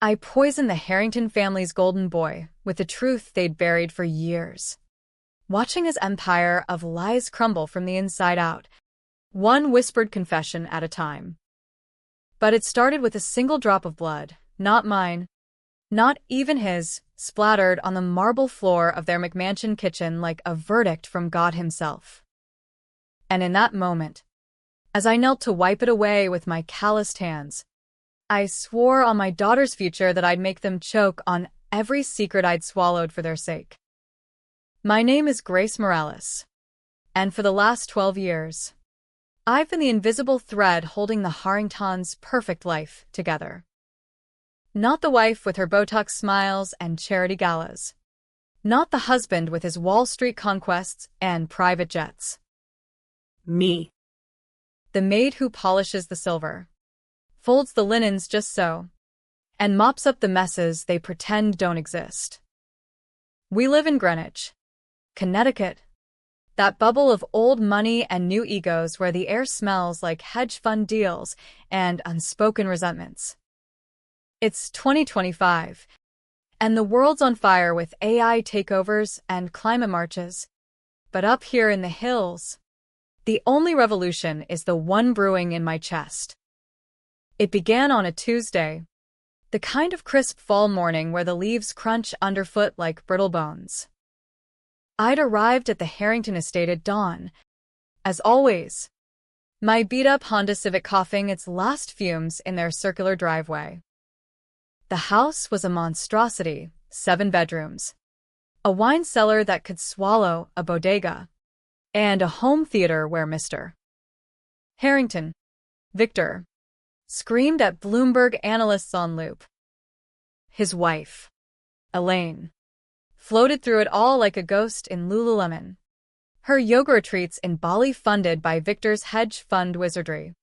I poisoned the Harrington family's golden boy with the truth they'd buried for years. Watching his empire of lies crumble from the inside out, one whispered confession at a time. But it started with a single drop of blood, not mine, not even his, splattered on the marble floor of their McMansion kitchen like a verdict from God himself. And in that moment, as I knelt to wipe it away with my calloused hands, I swore on my daughter's future that I'd make them choke on every secret I'd swallowed for their sake. My name is Grace Morales, and for the last 12 years, I've been the invisible thread holding the Harringtons' perfect life together. Not the wife with her Botox smiles and charity galas. Not the husband with his Wall Street conquests and private jets. Me. The maid who polishes the silver, folds the linens just so, and mops up the messes they pretend don't exist. We live in Greenwich, Connecticut, that bubble of old money and new egos where the air smells like hedge fund deals and unspoken resentments. It's 2025, and the world's on fire with AI takeovers and climate marches. But up here in the hills, the only revolution is the one brewing in my chest. It began on a Tuesday, the kind of crisp fall morning where the leaves crunch underfoot like brittle bones. I'd arrived at the Harrington estate at dawn. As always, my beat-up Honda Civic coughing its last fumes in their circular driveway. The house was a monstrosity, 7 bedrooms, a wine cellar that could swallow a bodega, and a home theater where Mr. Harrington, Victor, screamed at Bloomberg analysts on loop. His wife, Elaine, floated through it all like a ghost in Lululemon, her yoga retreats in Bali funded by Victor's hedge fund wizardry.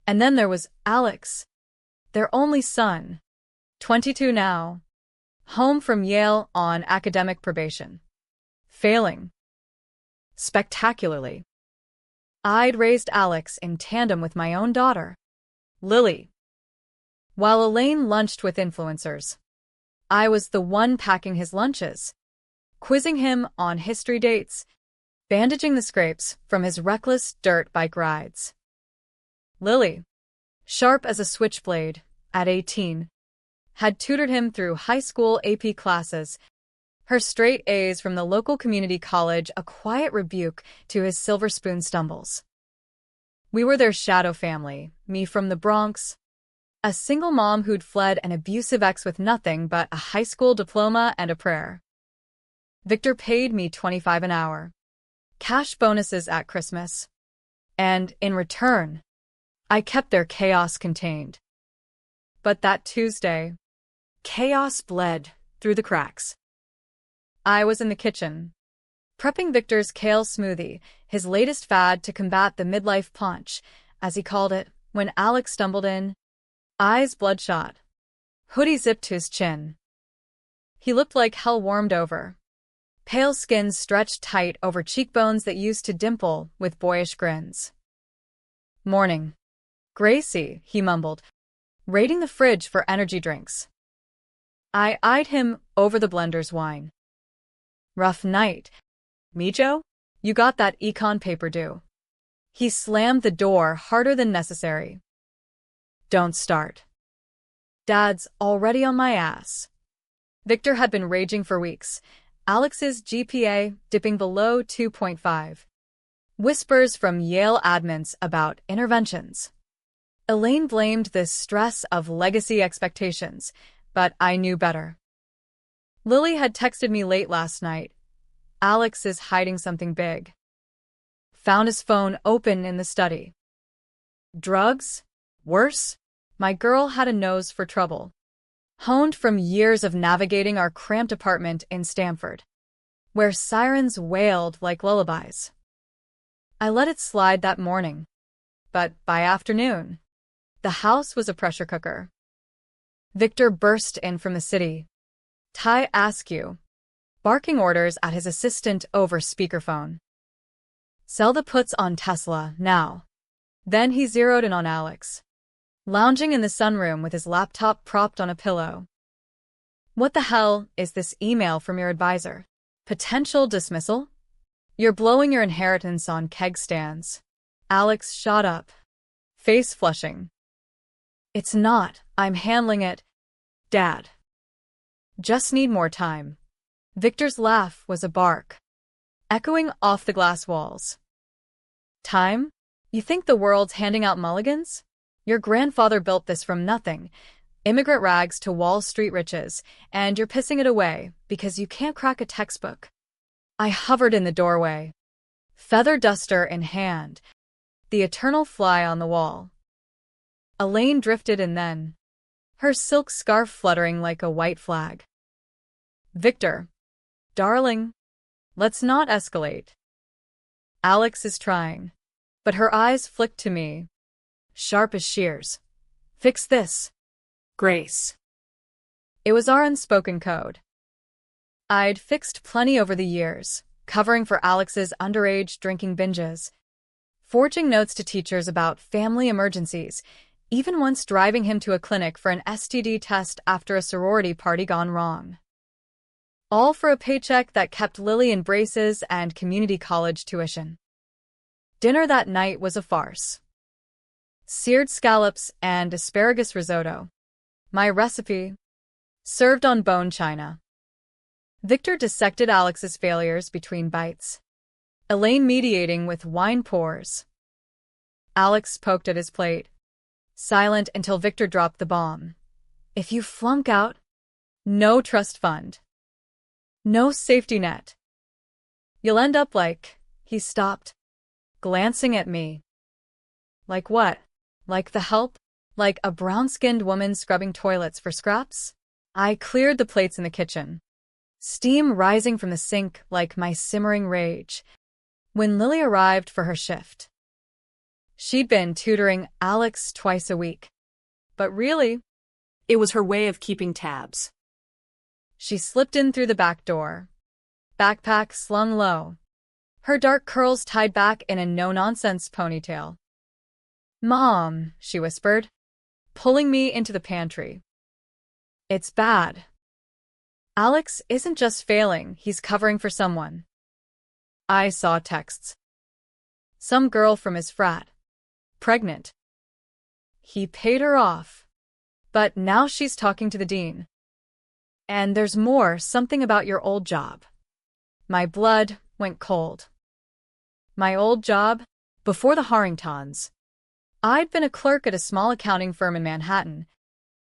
And then there was Alex, their only son, 22 now, home from Yale on academic probation, failing spectacularly. I'd raised Alex in tandem with my own daughter, Lily. While Elaine lunched with influencers, I was the one packing his lunches, quizzing him on history dates, bandaging the scrapes from his reckless dirt bike rides. Lily, sharp as a switchblade, at 18, had tutored him through high school AP classes, her straight A's from the local community college a quiet rebuke to his silver spoon stumbles. We were their shadow family, me from the Bronx, a single mom who'd fled an abusive ex with nothing but a high school diploma and a prayer. Victor paid me $25 an hour, cash bonuses at Christmas, and, in return, I kept their chaos contained. But that Tuesday, chaos bled through the cracks. I was in the kitchen, prepping Victor's kale smoothie, his latest fad to combat the midlife paunch, as he called it, when Alex stumbled in, eyes bloodshot, hoodie zipped to his chin. He looked like hell warmed over, pale skin stretched tight over cheekbones that used to dimple with boyish grins. "Morning, Gracie," he mumbled, raiding the fridge for energy drinks. I eyed him over the blender's wine. "Rough night, Mijo? You got that econ paper due." He slammed the door harder than necessary. "Don't start. Dad's already on my ass." Victor had been raging for weeks, Alex's GPA dipping below 2.5. Whispers from Yale admins about interventions. Elaine blamed the stress of legacy expectations, but I knew better. Lily had texted me late last night. "Alex is hiding something big." Found his phone open in the study. Drugs? Worse? My girl had a nose for trouble, honed from years of navigating our cramped apartment in Stamford, where sirens wailed like lullabies. I let it slide that morning, but by afternoon, the house was a pressure cooker. Victor burst in from the city, Ty Askew, barking orders at his assistant over speakerphone. "Sell the puts on Tesla, now." Then he zeroed in on Alex. lounging in the sunroom with his laptop propped on a pillow. What the hell is this email from your advisor? Potential dismissal? You're blowing your inheritance on keg stands. Alex shot up, face flushing. It's not, I'm handling it, Dad. Just need more time. Victor's laugh was a bark, echoing off the glass walls. Time? You think the world's handing out mulligans? Your grandfather built this from nothing, immigrant rags to Wall Street riches, and you're pissing it away because you can't crack a textbook. I hovered in the doorway, feather duster in hand, the eternal fly on the wall. Elaine drifted in then, her silk scarf fluttering like a white flag. Victor, darling, let's not escalate. Alex is trying, but her eyes flicked to me, sharp as shears. Fix this. Grace. It was our unspoken code. I'd fixed plenty over the years, covering for Alex's underage drinking binges, forging notes to teachers about family emergencies, even once driving him to a clinic for an STD test after a sorority party gone wrong. All for a paycheck that kept Lily in braces and community college tuition. Dinner that night was a farce. Seared scallops and asparagus risotto. My recipe, served on bone china. Victor dissected Alex's failures between bites, Elaine mediating with wine pours. Alex poked at his plate, silent until Victor dropped the bomb. If you flunk out, no trust fund. No safety net. You'll end up like, he stopped, glancing at me. Like what? Like the help? Like a brown-skinned woman scrubbing toilets for scraps? I cleared the plates in the kitchen, steam rising from the sink like my simmering rage, when Lily arrived for her shift. She'd been tutoring Alex twice a week. But really, It was her way of keeping tabs. she slipped in through the back door, backpack slung low, her dark curls tied back in a no-nonsense ponytail. Mom, she whispered, pulling me into the pantry. It's bad. Alex isn't just failing, he's covering for someone. I saw texts. Some girl from his frat. Pregnant. He paid her off. But now she's talking to the dean. And there's more, something about your old job. My blood went cold. My old job? Before the Harringtons. I'd been a clerk at a small accounting firm in Manhattan,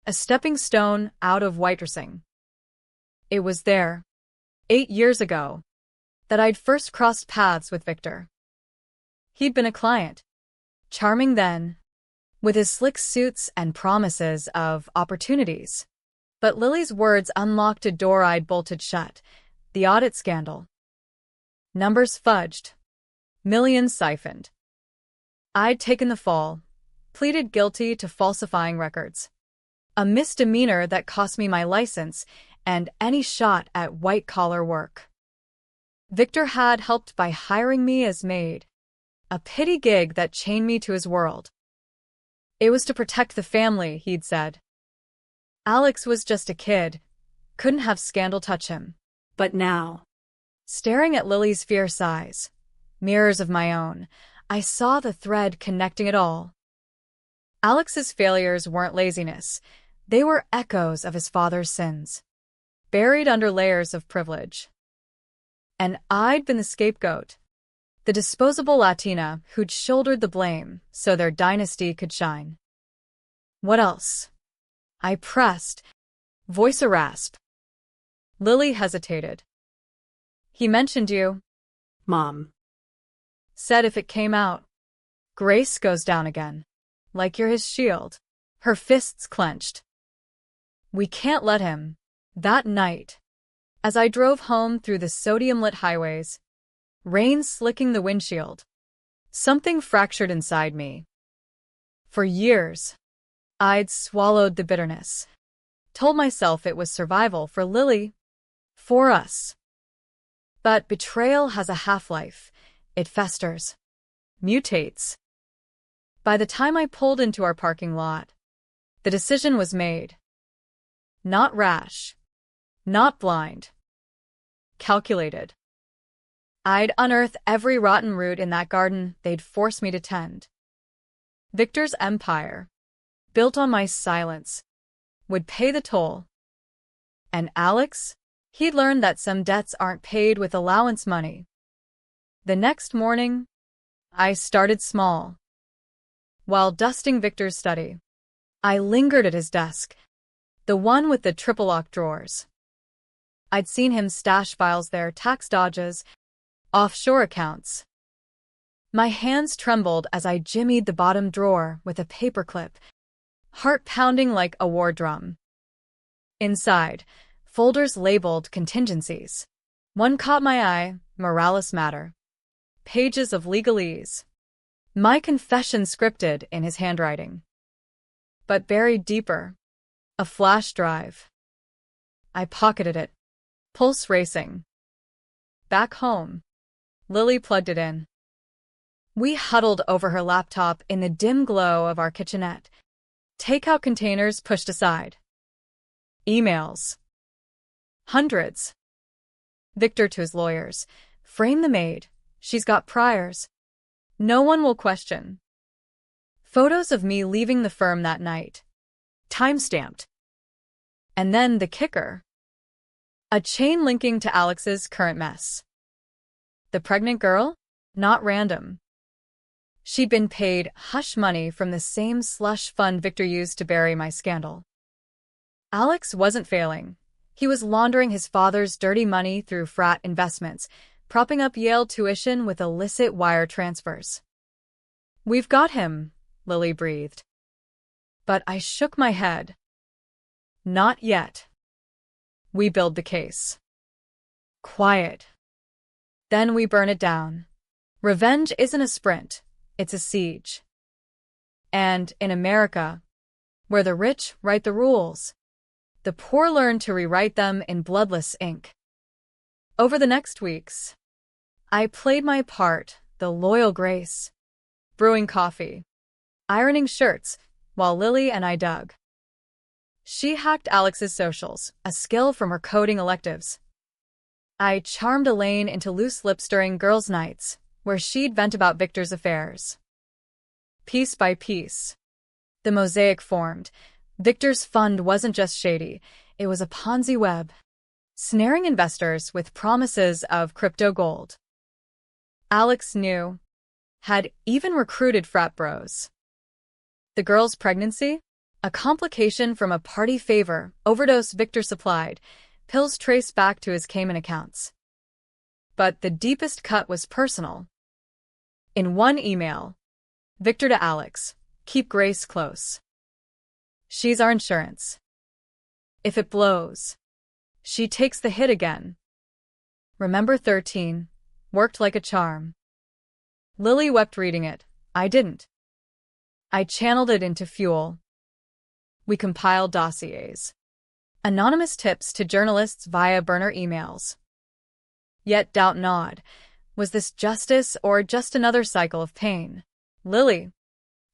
a stepping stone out of waitressing. It was there, 8 years ago, that I'd first crossed paths with Victor. He'd been a client, charming then, with his slick suits and promises of opportunities. But Lily's words unlocked a door I'd bolted shut, the audit scandal. Numbers fudged. Millions siphoned. I'd taken the fall, pleaded guilty to falsifying records. A misdemeanor that cost me my license and any shot at white-collar work. Victor had helped by hiring me as maid, a pity gig that chained me to his world. It was to protect the family, he'd said. Alex was just a kid, couldn't have scandal touch him. But now, Staring at Lily's fierce eyes, mirrors of my own, I saw the thread connecting it all. Alex's failures weren't laziness, they were echoes of his father's sins, buried under layers of privilege. And I'd been the scapegoat, the disposable Latina who'd shouldered the blame so their dynasty could shine. What else? I pressed, voice a rasp. Lily hesitated. He mentioned you. Mom. Said if it came out, Grace goes down again, like you're his shield, her fists clenched. We can't let him. That night, as I drove home through the sodium-lit highways, rain slicking the windshield, something fractured inside me. For years, I'd swallowed the bitterness, told myself it was survival for Lily, for us. But betrayal has a half-life. It festers, mutates. By the time I pulled into our parking lot, The decision was made. Not rash. Not blind. Calculated. I'd unearth every rotten root in that garden they'd force me to tend. Victor's empire, built on my silence, would pay the toll. And Alex? He'd learned that some debts aren't paid with allowance money. The next morning, I started small. While dusting Victor's study, I lingered at his desk, the one with the triple lock drawers. I'd seen him stash files there, tax dodges, offshore accounts. My hands trembled as I jimmied the bottom drawer with a paperclip, heart pounding like a war drum. Inside, folders labeled contingencies. One caught my eye, Morales Matter. Pages of legalese. My confession scripted in his handwriting. But buried deeper, a flash drive. I pocketed it, pulse racing. Back home, Lily plugged it in. We huddled over her laptop in the dim glow of our kitchenette, takeout containers pushed aside. Emails. Hundreds. Victor to his lawyers. Frame the maid. She's got priors. No one will question. Photos of me leaving the firm that night. Time-stamped. And then the kicker. A chain linking to Alex's current mess. The pregnant girl? Not random. She'd been paid hush money from the same slush fund Victor used to bury my scandal. Alex wasn't failing. He was laundering his father's dirty money through frat investments, propping up Yale tuition with illicit wire transfers. We've got him, Lily breathed. But I shook my head. Not yet. We build the case. Quiet. Then we burn it down. Revenge isn't a sprint, it's a siege. And in America, where the rich write the rules, the poor learn to rewrite them in bloodless ink. Over the next weeks, I played my part, the loyal Grace, brewing coffee, ironing shirts, while Lily and I dug. She hacked Alex's socials, a skill from her coding electives. I charmed Elaine into loose lips during girls' nights, where she'd vent about Victor's affairs. Piece by piece, the mosaic formed. Victor's fund wasn't just shady, it was a Ponzi web, snaring investors with promises of crypto gold. Alex knew, had even recruited frat bros. The girl's pregnancy? A complication from a party favor, overdose Victor supplied, pills traced back to his Cayman accounts. But the deepest cut was personal. In one email, Victor to Alex, keep Grace close. She's our insurance. If it blows, she takes the hit again. Remember 13, worked like a charm. Lily wept reading it, I didn't. I channeled it into fuel. We compiled dossiers. Anonymous tips to journalists via burner emails. Yet doubt gnawed. Was this justice or just another cycle of pain? Lily,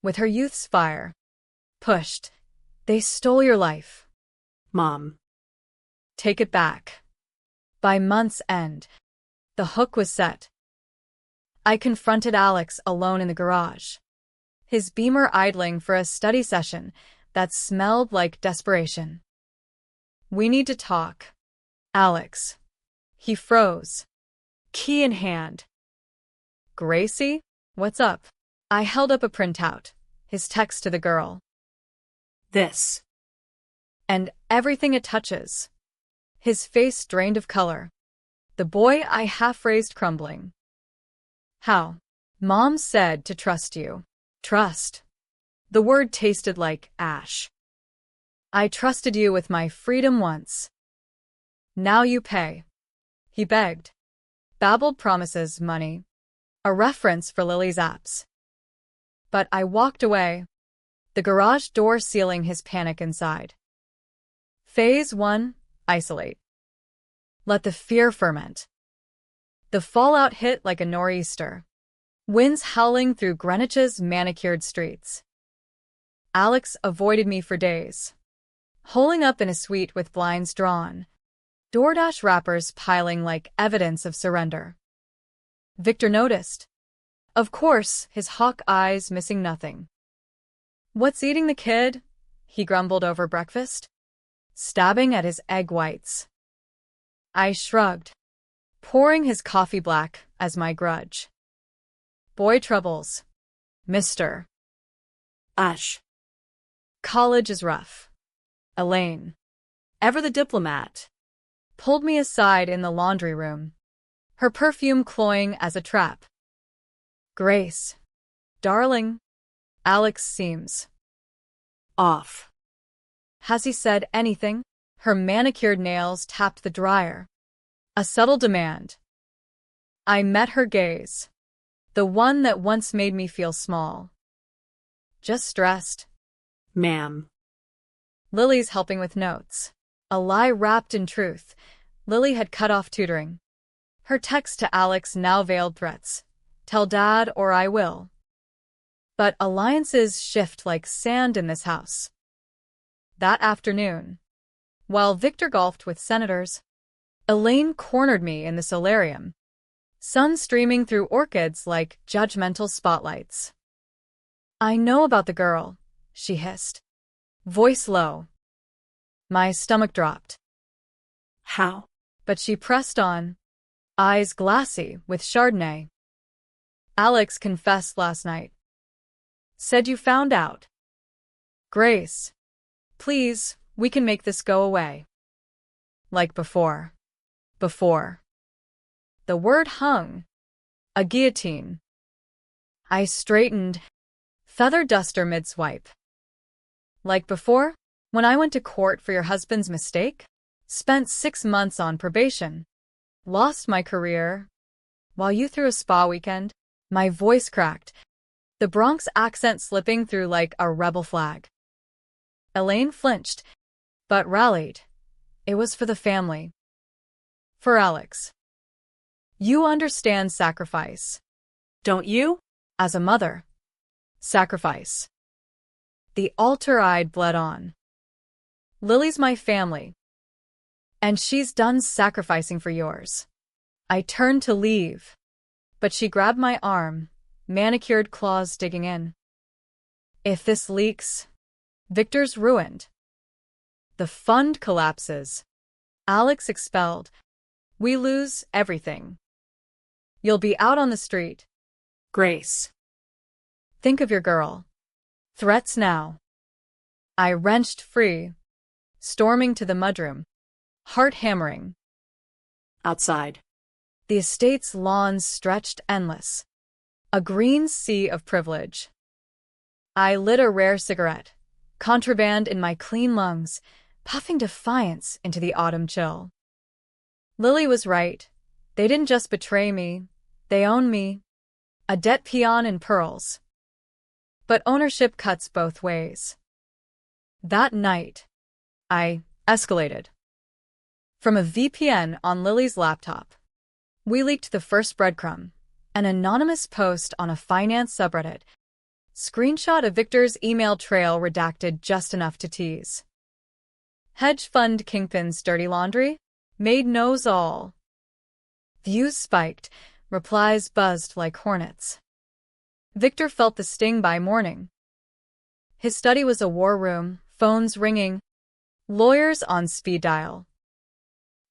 with her youth's fire, pushed. They stole your life. Mom. Take it back. By month's end, the hook was set. I confronted Alex alone in the garage, his Beamer idling for a study session that smelled like desperation. We need to talk. Alex. He froze, key in hand. Gracie, what's up? I held up a printout, his text to the girl. This. And everything it touches. His face drained of color. The boy I half-raised crumbling. How? Mom said to trust you. Trust. The word tasted like ash. I trusted you with my freedom once. Now you pay. He begged. Babbled promises, money. A reference for Lily's apps. But I walked away, the garage door sealing his panic inside. Phase 1, isolate. Let the fear ferment. The fallout hit like a nor'easter. Winds howling through Greenwich's manicured streets. Alex avoided me for days, holing up in a suite with blinds drawn, DoorDash wrappers piling like evidence of surrender. Victor noticed. Of course, his hawk eyes missing nothing. "What's eating the kid?" he grumbled over breakfast, stabbing at his egg whites. I shrugged, pouring his coffee black as my grudge. "Boy troubles, mister." Ash. "College is rough." Elaine, ever the diplomat, pulled me aside in the laundry room, her perfume cloying as a trap. "Grace, darling, Alex seems Off. Has he said anything?" Her manicured nails tapped the dryer. A subtle demand. I met her gaze, the one that once made me feel small. "Just stressed." Ma'am. Lily's helping with notes. A lie wrapped in truth. Lily had cut off tutoring. Her text to Alex now veiled threats. "Tell Dad or I will." But alliances shift like sand in this house. That afternoon, while Victor golfed with senators, Elaine cornered me in the solarium, sun streaming through orchids like judgmental spotlights. "I know about the girl," she hissed, voice low. My stomach dropped. How? But she pressed on, eyes glassy with Chardonnay. "Alex confessed last night. Said you found out." "Grace, please, we can make this go away." Like before. Before. The word hung. A guillotine. I straightened, feather duster mid-swipe. "Like before? When I went to court for your husband's mistake? Spent 6 months on probation. Lost my career. While you threw a spa weekend?" My voice cracked, the Bronx accent slipping through like a rebel flag. Elaine flinched, but rallied. It was for the family. For Alex. "You understand sacrifice, Don't you? as a mother." Sacrifice. The altar-eyed bled on. "Lily's my family. And she's done sacrificing for yours." I turned to leave, but she grabbed my arm, manicured claws digging in. "If this leaks, Victor's ruined. The fund collapses. Alex expelled. We lose everything. You'll be out on the street." Grace. "Think of your girl. Threats now." I wrenched free, storming to the mudroom, heart hammering. Outside. The estate's lawns stretched endless, a green sea of privilege. I lit a rare cigarette, contraband in my clean lungs, puffing defiance into the autumn chill. Lily was right. They didn't just betray me, they own me. A debt peon in pearls. But ownership cuts both ways. That night, I escalated. From a VPN on Lily's laptop, we leaked the first breadcrumb, an anonymous post on a finance subreddit, screenshot of Victor's email trail redacted just enough to tease. Hedge fund kingpin's dirty laundry? Maid knows all. Views spiked, replies buzzed like hornets. Victor felt the sting by morning. His study was a war room, phones ringing, lawyers on speed dial.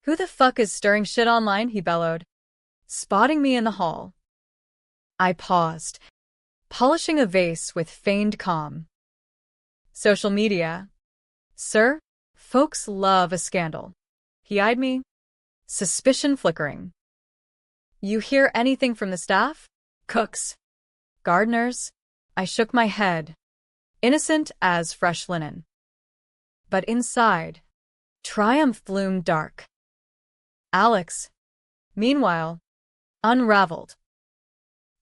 "Who the fuck is stirring shit online?" he bellowed, spotting me in the hall. I paused, polishing a vase with feigned calm. "Social media, sir? Folks love a scandal." He eyed me, suspicion flickering. "You hear anything from the staff? Cooks? Gardeners?" I shook my head, innocent as fresh linen. But inside, triumph loomed dark. Alex, meanwhile, unraveled.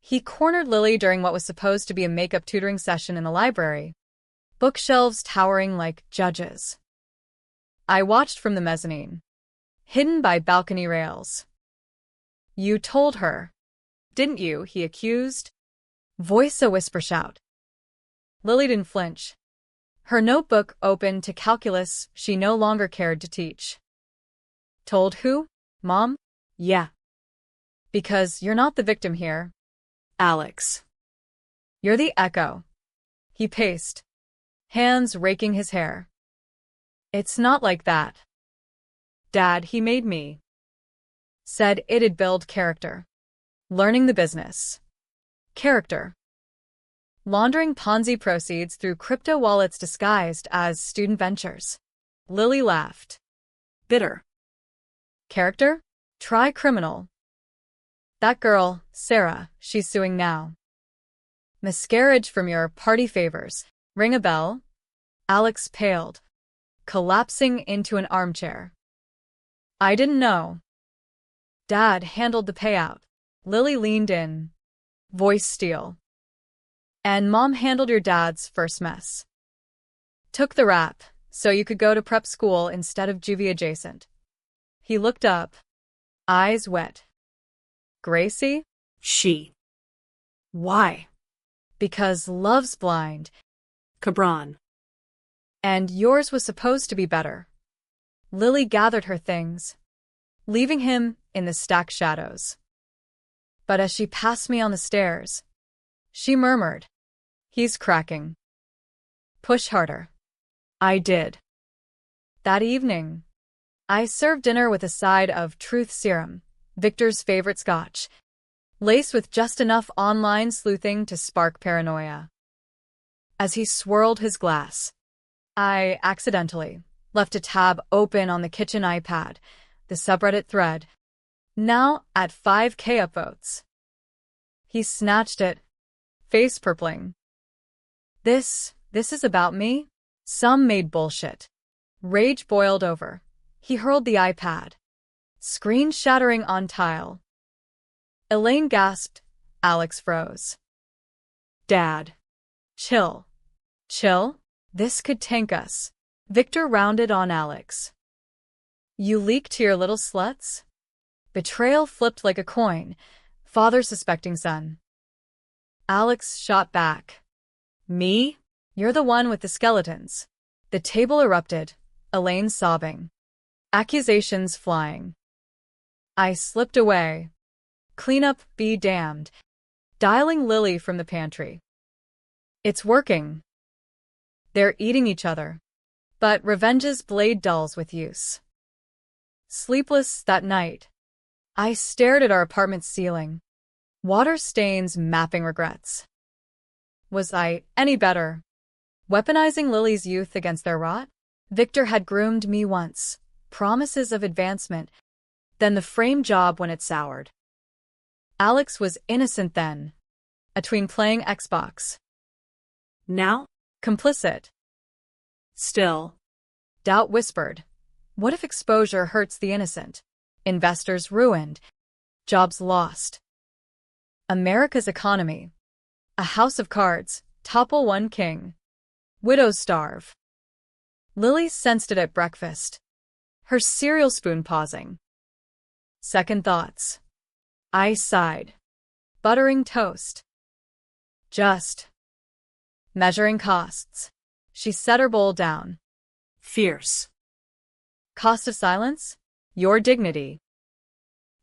He cornered Lily during what was supposed to be a makeup tutoring session in the library, bookshelves towering like judges. I watched from the mezzanine, hidden by balcony rails. "You told her, didn't you?" he accused, voice a whisper shout. Lily didn't flinch. her notebook open to calculus she no longer cared to teach. Told who? Mom? Yeah. Because you're not the victim here. Alex. You're the echo. He paced, hands raking his hair. It's not like that. Dad, he made me. Said it'd build character. Learning the business. Character. Laundering Ponzi proceeds through crypto wallets disguised as student ventures. Lily laughed. Bitter. Character? Try criminal. That girl, Sarah, she's suing now. Miscarriage from your party favors. Ring a bell? Alex paled, collapsing into an armchair. I didn't know. Dad handled the payout. Lily leaned in, voice steel. And Mom handled your dad's first mess. Took the rap, so you could go to prep school instead of juvie adjacent. He looked up, eyes wet. Gracie? She. Why? Because love's blind. Cabron. And yours was supposed to be better. Lily gathered her things, leaving him in the stacked shadows. But as she passed me on the stairs, she murmured, He's cracking. Push harder. I did. That evening, I served dinner with a side of truth serum, Victor's favorite scotch, laced with just enough online sleuthing to spark paranoia. As he swirled his glass, I accidentally left a tab open on the kitchen iPad, the subreddit thread, now at 5K upvotes. He snatched it, face purpling. This is about me? Some made bullshit. Rage boiled over. He hurled the iPad, screen shattering on tile. Elaine gasped. Alex froze. Dad. Chill. Chill? This could tank us. Victor rounded on Alex. You leaked to your little sluts? Betrayal flipped like a coin, father suspecting son. Alex shot back. Me? You're the one with the skeletons. The table erupted, Elaine sobbing. Accusations flying. I slipped away. Cleanup be damned. Dialing Lily from the pantry. It's working. They're eating each other. But revenge's blade dulls with use. Sleepless that night, I stared at our apartment's ceiling. Water stains mapping regrets. Was I any better? Weaponizing Lily's youth against their rot? Victor had groomed me once. Promises of advancement. Then the frame job when it soured. Alex was innocent then. A tween playing Xbox. Now? Complicit. Still. Doubt whispered. What if exposure hurts the innocent? Investors ruined. Jobs lost. America's economy. A house of cards, topple one king. Widows starve. Lily sensed it at breakfast. Her cereal spoon pausing. Second thoughts. I sighed. Buttering toast. Just. Measuring costs. She set her bowl down. Fierce. Cost of silence? Your dignity.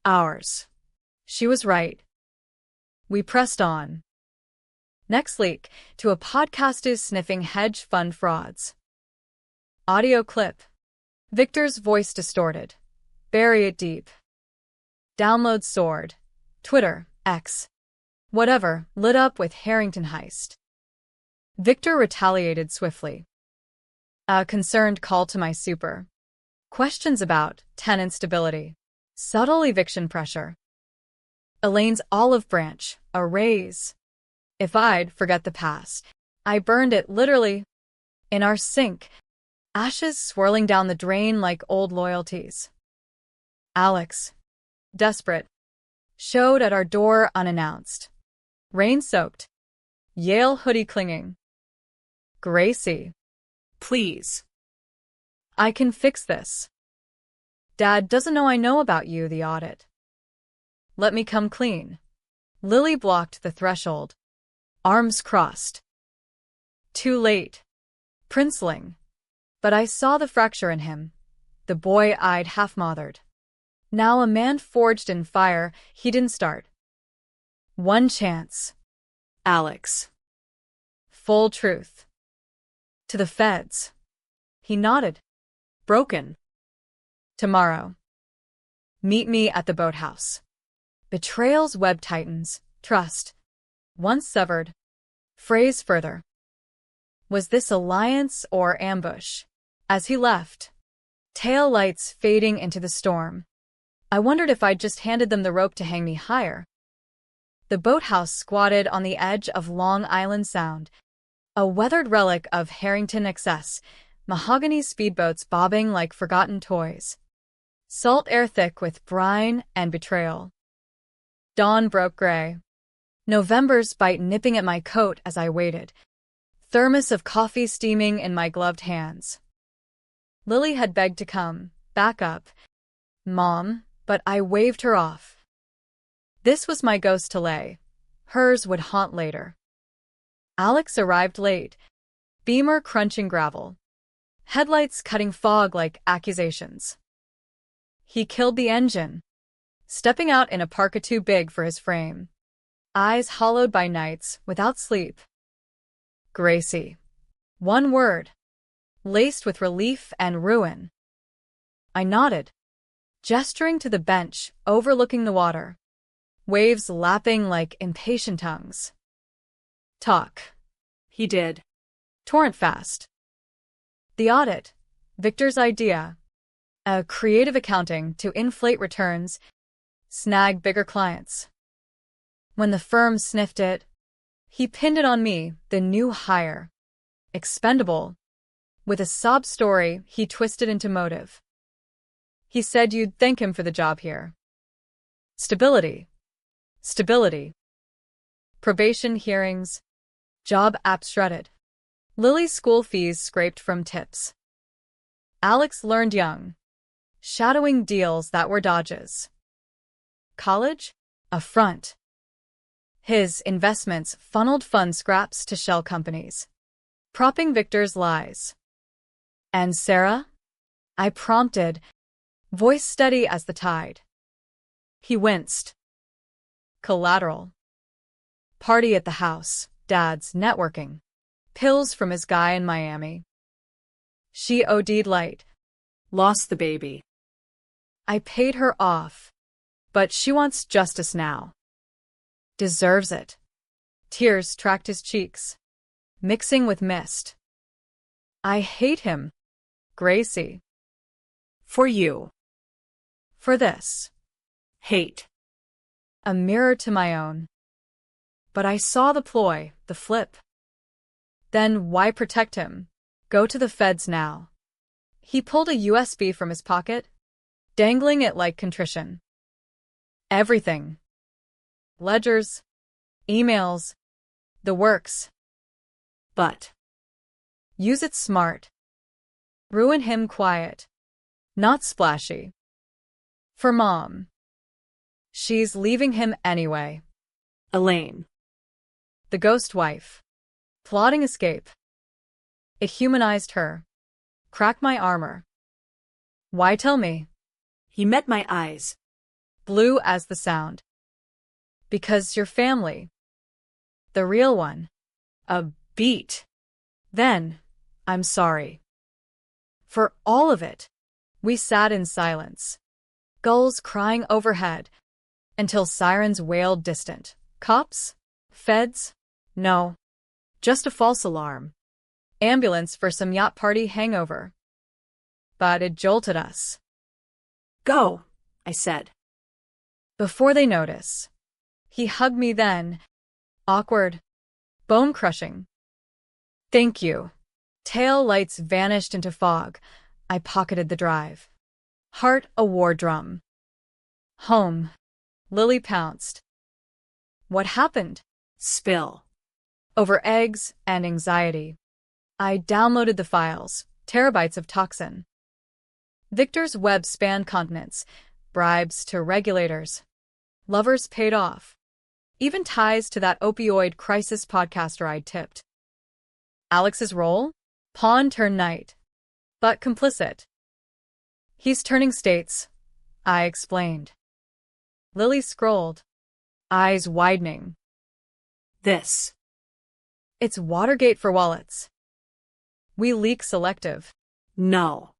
Ours. She was right. We pressed on. Next leak, to a podcast is sniffing hedge fund frauds. Audio clip. Victor's voice distorted. Bury it deep. Download soared. Twitter, X. Whatever, lit up with Harrington heist. Victor retaliated swiftly. A concerned call to my super. Questions about tenant stability. Subtle eviction pressure. Elaine's olive branch, a raise. If I'd forget the past, I burned it literally. In our sink, ashes swirling down the drain like old loyalties. Alex, desperate, showed at our door unannounced. Rain-soaked. Yale hoodie clinging. Gracie. Please. I can fix this. Dad doesn't know I know about you, the audit. Let me come clean. Lily blocked the threshold. Arms crossed. Too late. princeling. But I saw the fracture in him, the boy-eyed half-mothered. Now a man forged in fire, he didn't start. One chance. Alex. Full truth. To the feds. He nodded. Broken. Tomorrow. Meet me at the boathouse. Betrayal's web tightens. Trust. Once severed. Phrase further. Was this alliance or ambush? As he left, tail lights fading into the storm, I wondered if I'd just handed them the rope to hang me higher. The boathouse squatted on the edge of Long Island Sound, a weathered relic of Harrington excess, mahogany speedboats bobbing like forgotten toys. Salt air thick with brine and betrayal. Dawn broke gray. November's bite nipping at my coat as I waited. Thermos of coffee steaming in my gloved hands. Lily had begged to come, back up, Mom, but I waved her off. This was my ghost to lay. Hers would haunt later. Alex arrived late, beamer crunching gravel, headlights cutting fog like accusations. He killed the engine, stepping out in a parka too big for his frame, eyes hollowed by nights without sleep. Gracie. One word, laced with relief and ruin. I nodded, gesturing to the bench overlooking the water, waves lapping like impatient tongues. Talk. He did. Torrent fast. The audit, Victor's idea, a creative accounting to inflate returns, snag bigger clients. When the firm sniffed it, he pinned it on me, the new hire. Expendable. With a sob story he twisted into motive. He said you'd thank him for the job here. Stability. Stability. Probation hearings. Job apps shredded. Lily's school fees scraped from tips. Alex learned young, shadowing deals that were dodges. College? A front. His investments funneled fund scraps to shell companies, propping Victor's lies. And Sarah? I prompted, voice steady as the tide. He winced. Collateral. Party at the house, Dad's networking. Pills from his guy in Miami. She OD'd light. Lost the baby. I paid her off, but she wants justice now. Deserves it. Tears tracked his cheeks, mixing with mist. I hate him, Gracie. For you. For this. Hate. A mirror to my own. But I saw the ploy, the flip. Then why protect him? Go to the feds now. He pulled a USB from his pocket, dangling it like contrition. Everything. Ledgers, emails, the works. But. Use it smart. Ruin him quiet, not splashy. For Mom. She's leaving him anyway. Elaine. The ghost wife. Plotting escape. It humanized her. Crack my armor. Why tell me? He met my eyes. Blue as the sound. Because your family. The real one. A beat. Then, I'm sorry. For all of it. We sat in silence. Gulls crying overhead. Until sirens wailed distant. Cops? Feds? No. Just a false alarm. Ambulance for some yacht party hangover. But it jolted us. Go, I said. Before they notice. He hugged me then. Awkward. Bone-crushing. Thank you. Tail lights vanished into fog. I pocketed the drive. Heart a war drum. Home. Lily pounced. What happened? Spill. Over eggs and anxiety. I downloaded the files, terabytes of toxin. Victor's web spanned continents, bribes to regulators. Lovers paid off. Even ties to that opioid crisis podcaster I'd tipped. Alex's role? Pawn turned knight. But complicit. He's turning states, I explained. Lily scrolled, eyes widening. This. It's Watergate for wallets. We leak selective. No.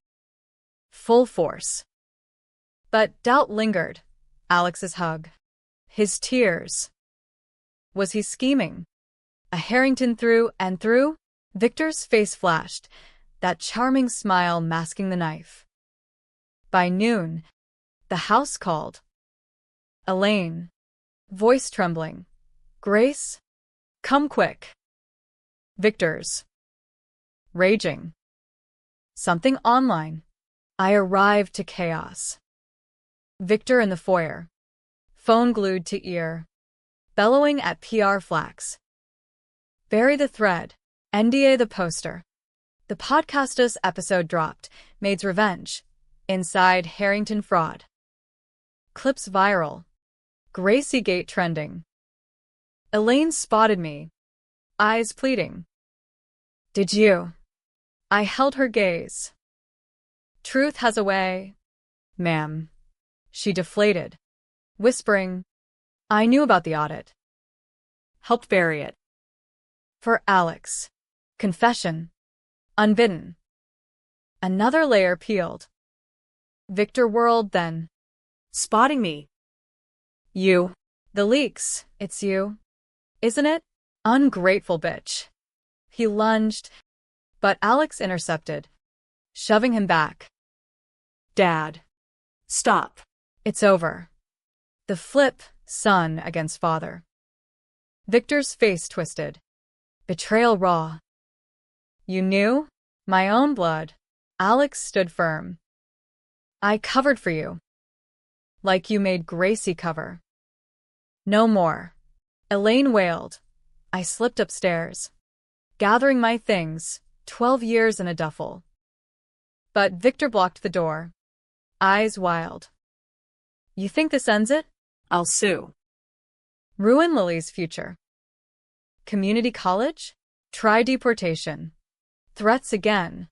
Full force. But doubt lingered. Alex's hug. His tears. Was he scheming? A Harrington through and through? Victor's face flashed, that charming smile masking the knife. By noon, the house called. Elaine. Voice trembling. Grace? Come quick. Victor's. Raging. Something online. I arrived to chaos. Victor in the foyer. Phone glued to ear. Bellowing at PR flax. Bury the thread. NDA the poster. The podcast's episode dropped. Maid's revenge. Inside Harrington fraud. Clips viral. Gracie Gate trending. Elaine spotted me. Eyes pleading. Did you? I held her gaze. Truth has a way. Ma'am. She deflated. Whispering, I knew about the audit. Helped bury it. For Alex. Confession. Unbidden. Another layer peeled. Victor whirled then. Spotting me. You. The leaks. It's you. Isn't it? Ungrateful bitch. He lunged, but Alex intercepted, shoving him back. Dad. Stop. It's over. The flip, son against father. Victor's face twisted. Betrayal raw. You knew? My own blood. Alex stood firm. I covered for you. Like you made Gracie cover. No more. Elaine wailed. I slipped upstairs, gathering my things, 12 years in a duffel. But Victor blocked the door, eyes wild. You think this ends it? I'll sue. Ruin Lily's future. Community college? Try deportation. Threats again.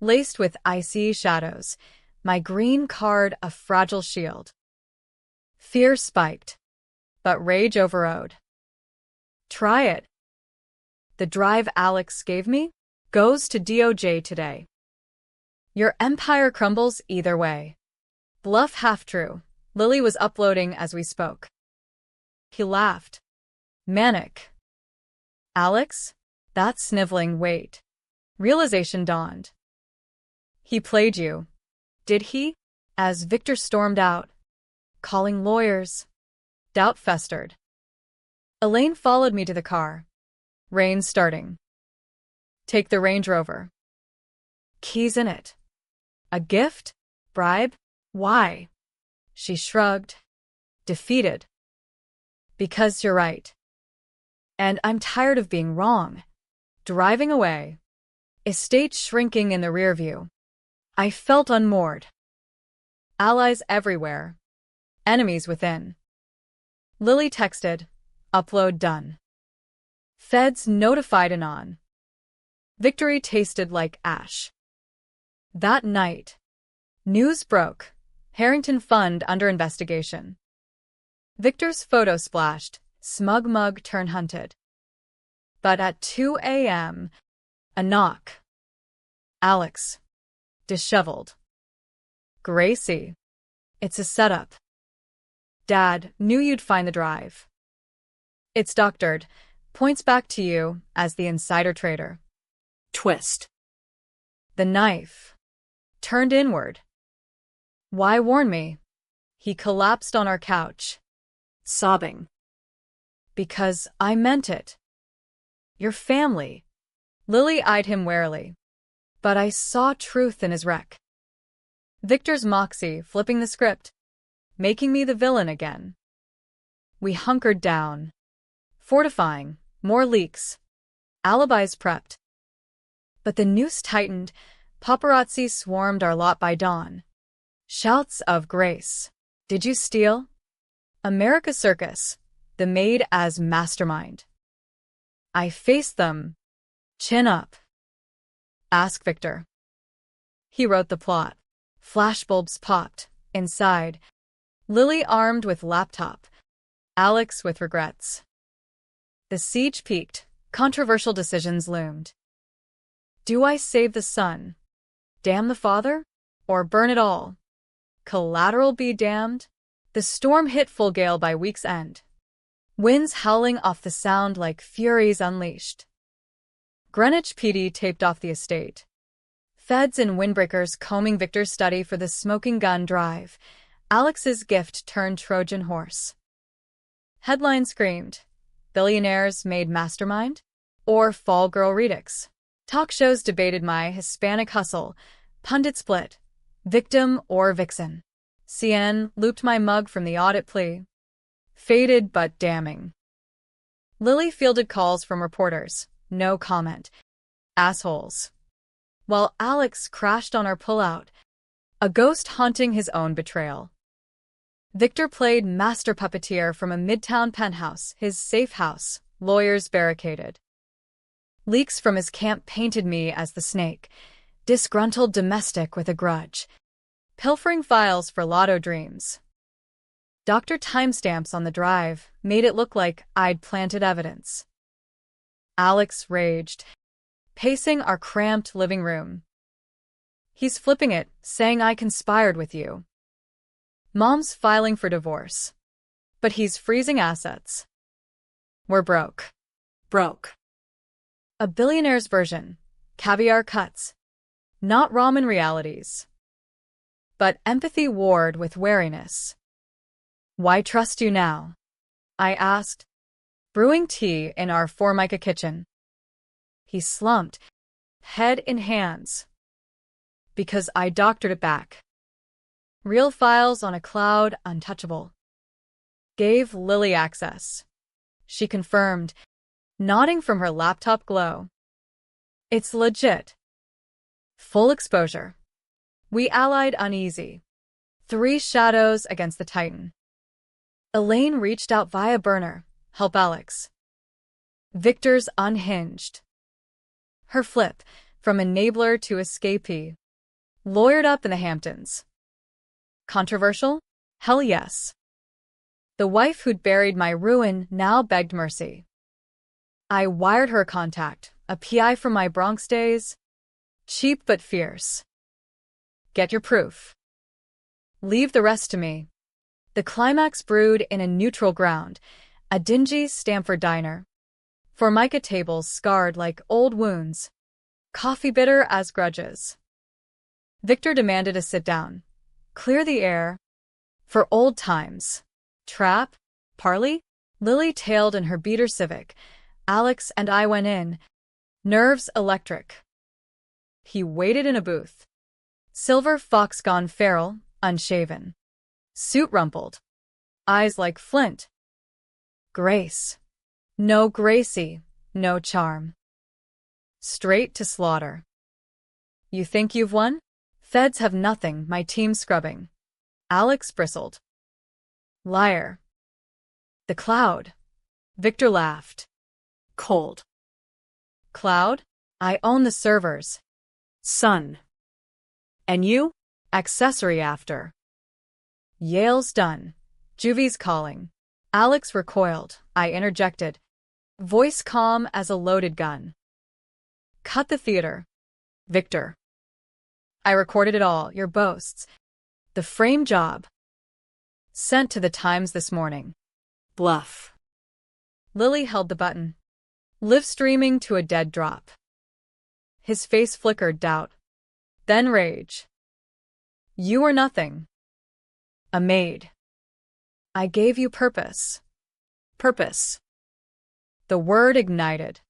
Laced with icy shadows, my green card a fragile shield. Fear spiked, but rage overrode. Try it. The drive Alex gave me goes to DOJ today. Your empire crumbles either way. Bluff half true. Lily was uploading as we spoke. He laughed. Manic. Alex? That sniveling wait. Realization dawned. He played you. Did he? As Victor stormed out, calling lawyers. Doubt festered. Elaine followed me to the car. Rain starting. Take the Range Rover. Keys in it. A gift? Bribe? Why? She shrugged. Defeated. Because you're right. And I'm tired of being wrong. Driving away. Estate shrinking in the rear view. I felt unmoored. Allies everywhere. Enemies within. Lily texted. Upload done. Feds notified anon. Victory tasted like ash. That night, news broke. Harrington Fund under investigation. Victor's photo splashed. Smug mug turned hunted. But at 2 a.m., a knock. Alex. Disheveled. Gracie. It's a setup. Dad, knew you'd find the drive. It's doctored. Points back to you as the insider trader. Twist. The knife. Turned inward. Why warn me? He collapsed on our couch. Sobbing. Because I meant it. Your family. Lily eyed him warily. But I saw truth in his wreck. Victor's moxie flipping the script. Making me the villain again. We hunkered down. Fortifying. More leaks. Alibis prepped. But the noose tightened. Paparazzi swarmed our lot by dawn. Shouts of grace. Did you steal? America Circus. The maid as mastermind. I faced them. Chin up. Ask Victor. He wrote the plot. Flashbulbs popped. Inside, Lily armed with laptop, Alex with regrets. The siege peaked. Controversial decisions loomed. Do I save the son? Damn the father? Or burn it all? Collateral be damned? The storm hit full gale by week's end. Winds howling off the sound like furies unleashed. Greenwich PD taped off the estate. Feds and windbreakers combing Victor's study for the smoking gun drive. Alex's gift turned Trojan horse. Headline screamed, billionaires made mastermind? Or fall girl redux? Talk shows debated my Hispanic hustle. Pundit split, victim or vixen. CNN looped my mug from the audit plea. Faded but damning. Lily fielded calls from reporters. No comment. Assholes. While Alex crashed on our pullout, a ghost haunting his own betrayal. Victor played master puppeteer from a midtown penthouse, his safe house, lawyers barricaded. Leaks from his camp painted me as the snake, disgruntled domestic with a grudge, pilfering files for lotto dreams. Dr. Timestamps on the drive made it look like I'd planted evidence. Alex raged, pacing our cramped living room. He's flipping it, saying I conspired with you. Mom's filing for divorce. But he's freezing assets. We're broke. Broke. A billionaire's version. Caviar cuts. Not ramen realities. But empathy warred with wariness. Why trust you now? I asked, brewing tea in our Formica kitchen. He slumped, head in hands. Because I doctored it back. Real files on a cloud, untouchable. Gave Lily access. She confirmed, nodding from her laptop glow. It's legit. Full exposure. We allied uneasy. 3 shadows against the Titan. Elaine reached out via burner. Help Alex. Victor's unhinged. Her flip, from enabler to escapee. Lawyered up in the Hamptons. Controversial? Hell yes. The wife who'd buried my ruin now begged mercy. I wired her a contact, a PI from my Bronx days. Cheap but fierce. Get your proof. Leave the rest to me. The climax brewed in a neutral ground, a dingy Stamford diner. Formica tables scarred like old wounds. Coffee bitter as grudges. Victor demanded a sit-down. Clear the air. For old times. Trap? Parley? Lily tailed in her beater Civic. Alex and I went in. Nerves electric. He waited in a booth. Silver fox gone feral, unshaven. Suit rumpled. Eyes like flint. Grace. No Gracie, no charm. Straight to slaughter. You think you've won? Feds have nothing, my team's scrubbing. Alex bristled. Liar. The cloud. Victor laughed. Cold. Cloud? I own the servers. Sun. And you? Accessory after. Yale's done. Juvie's calling. Alex recoiled. I interjected. Voice calm as a loaded gun. Cut the theater. Victor. I recorded it all, your boasts. The frame job. Sent to the Times this morning. Bluff. Lily held the button. Live streaming to a dead drop. His face flickered doubt. Then rage. You are nothing. A maid. I gave you purpose. Purpose. The word ignited.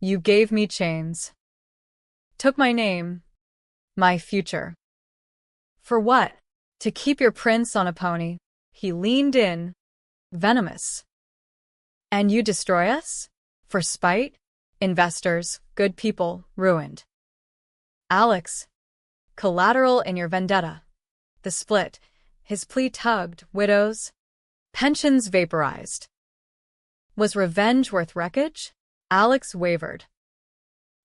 You gave me chains. Took my name. My future. For what? To keep your prince on a pony. He leaned in. Venomous. And you destroy us? For spite? Investors, good people, ruined. Alex. Collateral in your vendetta. The split. His plea tugged, widows. Pensions vaporized. Was revenge worth wreckage? Alex wavered.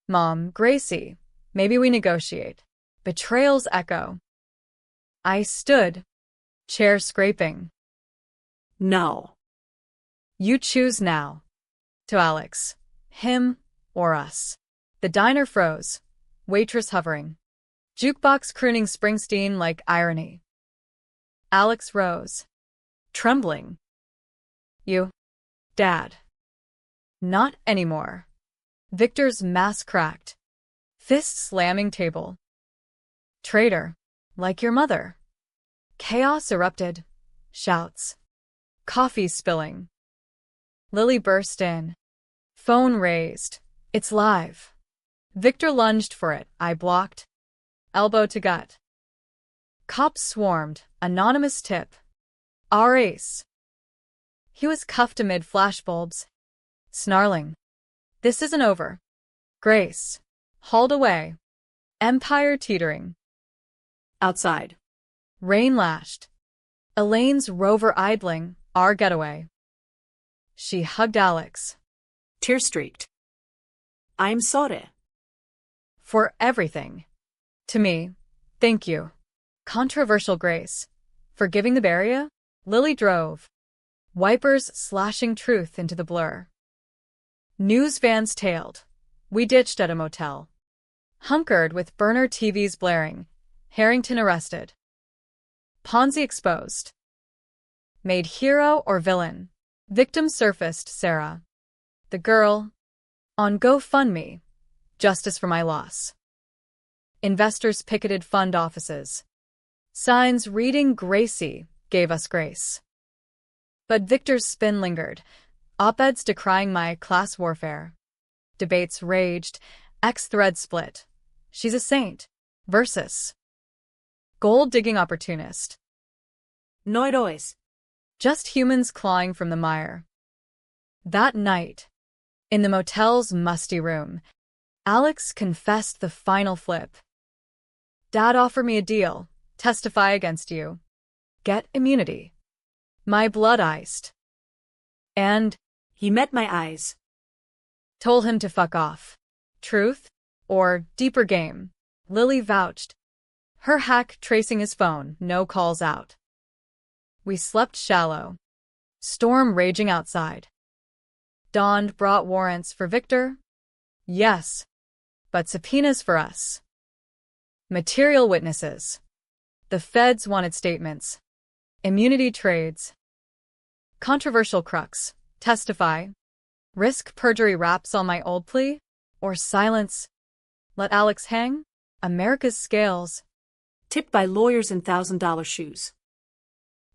Mom, Gracie, Maybe we negotiate. Betrayal's echo. I stood, chair scraping. No. You choose now. To Alex. Him or us. The diner froze. Waitress hovering. Jukebox crooning Springsteen like irony. Alex rose. Trembling. You. Dad. Not anymore. Victor's mask cracked. Fist slamming table. Traitor. Like your mother. Chaos erupted. Shouts. Coffee spilling. Lily burst in. Phone raised. It's live. Victor lunged for it. I blocked. Elbow to gut. Cops swarmed. Anonymous tip. Our ace. He was cuffed amid flashbulbs. Snarling. This isn't over. Grace. Hauled away. Empire teetering. Outside. Rain lashed. Elaine's rover idling. Our getaway. She hugged Alex. Tear-streaked. I'm sorry. For everything. To me, thank you. Controversial Grace. Forgiving the barrier? Lily drove. Wipers slashing truth into the blur. News vans tailed. We ditched at a motel. Hunkered with burner TVs blaring. Harrington arrested. Ponzi exposed. Made hero or villain. Victim surfaced, Sarah. The girl. On GoFundMe. Justice for my loss. Investors picketed fund offices. Signs reading Gracie gave us grace. But Victor's spin lingered. Op-eds decrying my class warfare. Debates raged. X-thread split. She's a saint. Versus. Gold-digging opportunist. No héroes. Just humans clawing from the mire. That night, in the motel's musty room, Alex confessed the final flip. Dad offered me a deal. Testify against you. Get immunity. My blood iced. And He met my eyes. told him to fuck off. Truth? Or deeper game? Lily vouched. Her hack tracing his phone, no calls out. We slept shallow. Storm raging outside. Dawn brought warrants for Victor? Yes. But subpoenas for us. Material witnesses. The feds wanted statements. Immunity trades. Controversial crux. Testify. Risk perjury raps on my old plea? Or silence? Let Alex hang? America's scales. Tipped by lawyers in $1,000 shoes.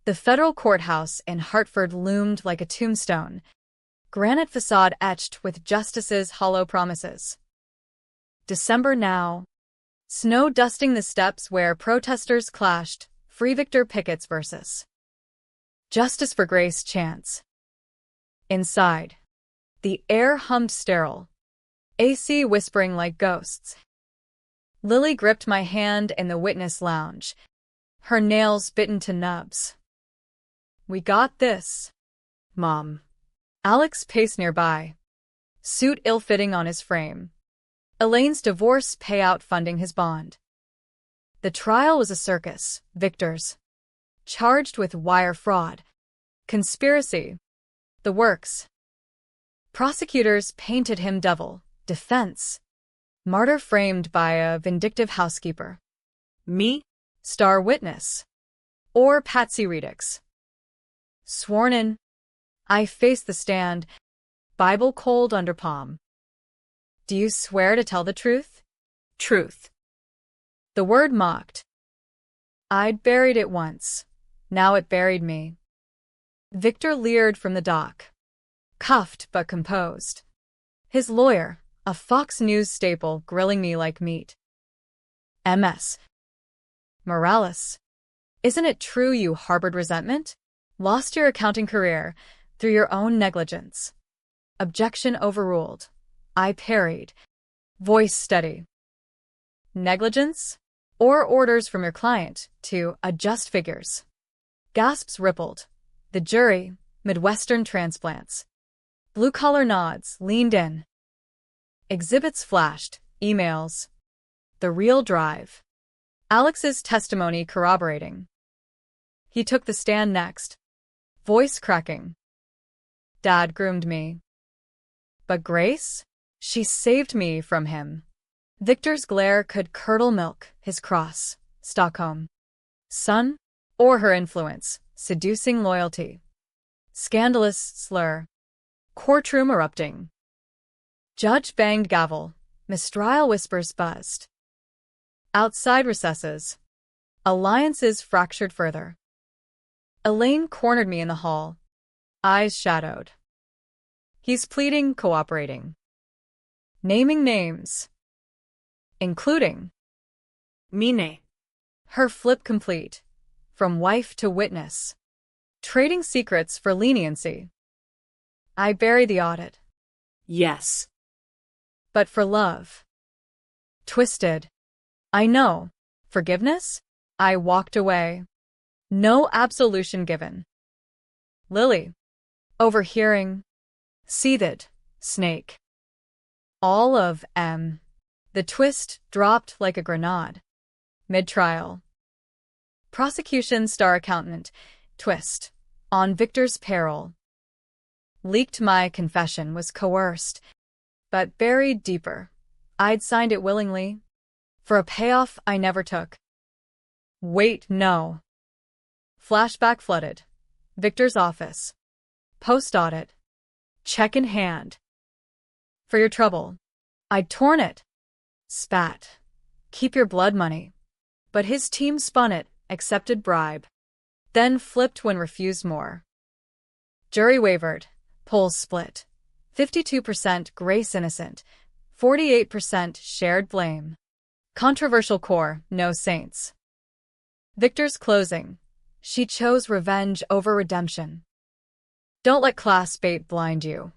The federal courthouse in Hartford loomed like a tombstone. Granite facade etched with justices' hollow promises. December now. Snow dusting the steps where protesters clashed. Free Victor pickets versus Justice for Grace chants. Inside. The air hummed sterile. AC whispering like ghosts. Lily gripped my hand in the witness lounge. Her nails bitten to nubs. We got this, Mom. Alex paced nearby. Suit ill-fitting on his frame. Elaine's divorce payout funding his bond. The trial was a circus. Victor's. Charged with wire fraud. Conspiracy. The works. Prosecutors painted him devil. Defense. Martyr framed by a vindictive housekeeper. Me? Star witness. Or Patsy Redix. Sworn in. I face the stand. Bible cold under palm. Do you swear to tell the truth? Truth. The word mocked. I'd buried it once. Now it buried me. Victor leered from the dock. Cuffed but composed. His lawyer, a Fox News staple, grilling me like meat. MS. Morales. Isn't it true you harbored resentment? Lost your accounting career through your own negligence. Objection overruled. I parried. Voice steady. Negligence? Or orders from your client to adjust figures. Gasps rippled. The jury, Midwestern transplants. Blue-collar nods, leaned in. Exhibits flashed, emails. The real drive. Alex's testimony corroborating. He took the stand next, voice cracking. Dad groomed me. But Grace? She saved me from him. Victor's glare could curdle milk, his cross, Stockholm. Son? Or her influence, seducing loyalty. Scandalous slur. Courtroom erupting. Judge banged gavel. Mistrial whispers buzzed. Outside recesses. Alliances fractured further. Elaine cornered me in the hall, eyes shadowed. He's pleading, cooperating. Naming names. Including. Mine. Her flip complete. From wife to witness. Trading secrets for leniency. I bury the audit. Yes. But for love. Twisted. I know. Forgiveness? I walked away. No absolution given. Lily. Overhearing. Seethed. Snake. All of M. The twist dropped like a grenade. Mid-trial. Prosecution star accountant. Twist. On Victor's peril. Leaked my confession was coerced, but buried deeper. I'd signed it willingly. For a payoff I never took. Wait, no. Flashback flooded. Victor's office. Post-audit. Check in hand. For your trouble. I'd torn it. Spat. Keep your blood money. But his team spun it, accepted bribe. Then flipped when refused more. Jury wavered. Polls split. 52% Grace innocent. 48% shared blame. Controversial core, no saints. Victor's closing. She chose revenge over redemption. Don't let class bait blind you.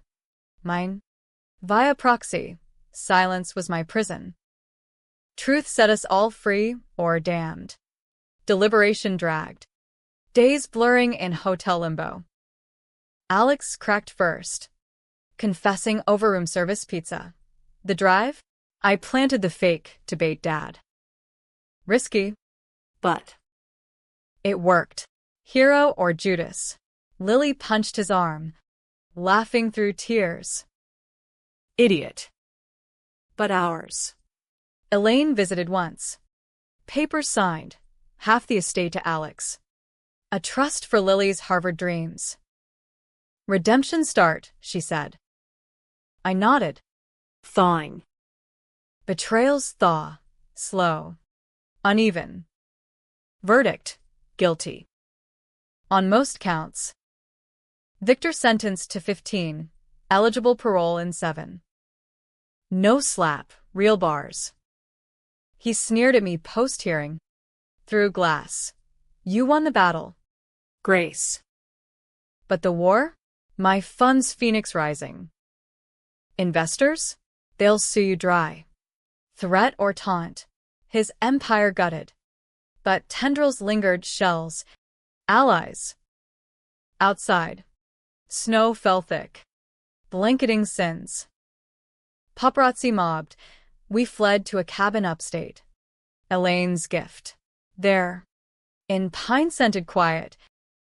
Mine? Via proxy, silence was my prison. Truth set us all free or damned. Deliberation dragged. Days blurring in hotel limbo. Alex cracked first. Confessing over room service pizza. The drive? I planted the fake to bait Dad. Risky. But. It worked. Hero or Judas? Lily punched his arm, laughing through tears. Idiot. But ours. Elaine visited once. Papers signed. Half the estate to Alex. A trust for Lily's Harvard dreams. Redemption start, she said. I nodded. Thawing. Betrayal's thaw. Slow. Uneven. Verdict. Guilty. On most counts. Victor sentenced to 15. Eligible parole in 7. No slap, real bars. He sneered at me post-hearing. Through glass. You won the battle. Grace. But the war? My funds phoenix rising. Investors? They'll sue you dry. Threat or taunt. His empire gutted. But tendrils lingered, shells. Allies. Outside. Snow fell thick. Blanketing sins. Paparazzi mobbed. We fled to a cabin upstate. Elaine's gift. There. In pine-scented quiet.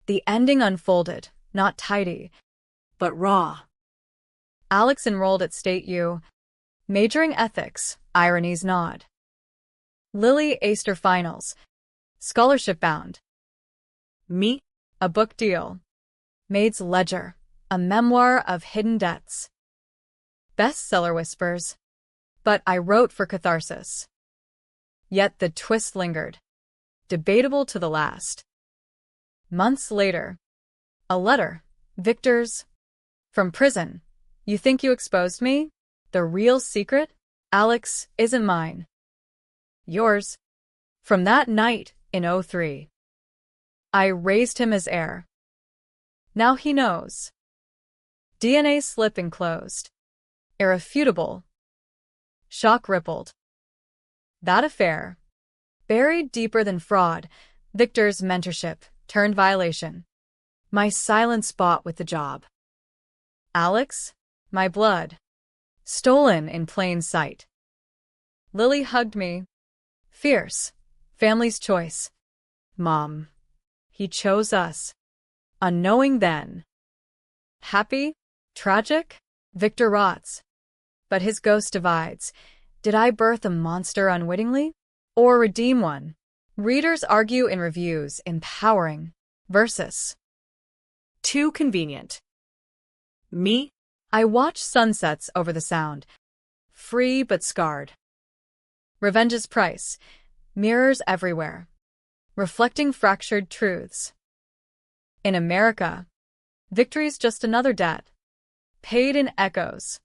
The ending unfolded, not tidy. But raw. Alex enrolled at State U. Majoring ethics, ironies nod. Lily aced her finals. Scholarship bound. Me? A book deal. Maid's Ledger, a memoir of hidden debts. Bestseller whispers. But I wrote for catharsis. Yet the twist lingered. Debatable to the last. Months later. A letter. Victor's. From prison. You think you exposed me? The real secret? Alex, isn't mine. Yours. From that night in 03. I raised him as heir. Now he knows. DNA slip enclosed. Irrefutable. Shock rippled. That affair. Buried deeper than fraud, Victor's mentorship turned violation. My silence bought with the job. Alex, my blood. Stolen in plain sight. Lily hugged me, Fierce. Family's choice. Mom. He chose us. Unknowing then. Happy? Tragic? Victor rots. But his ghost divides. Did I birth a monster unwittingly? Or redeem one? Readers argue in reviews, empowering. Versus. Too convenient. Me? I watch sunsets over the sound. Free but scarred. Revenge's price. Mirrors everywhere. Reflecting fractured truths. In America, victory's just another debt. Paid in echoes.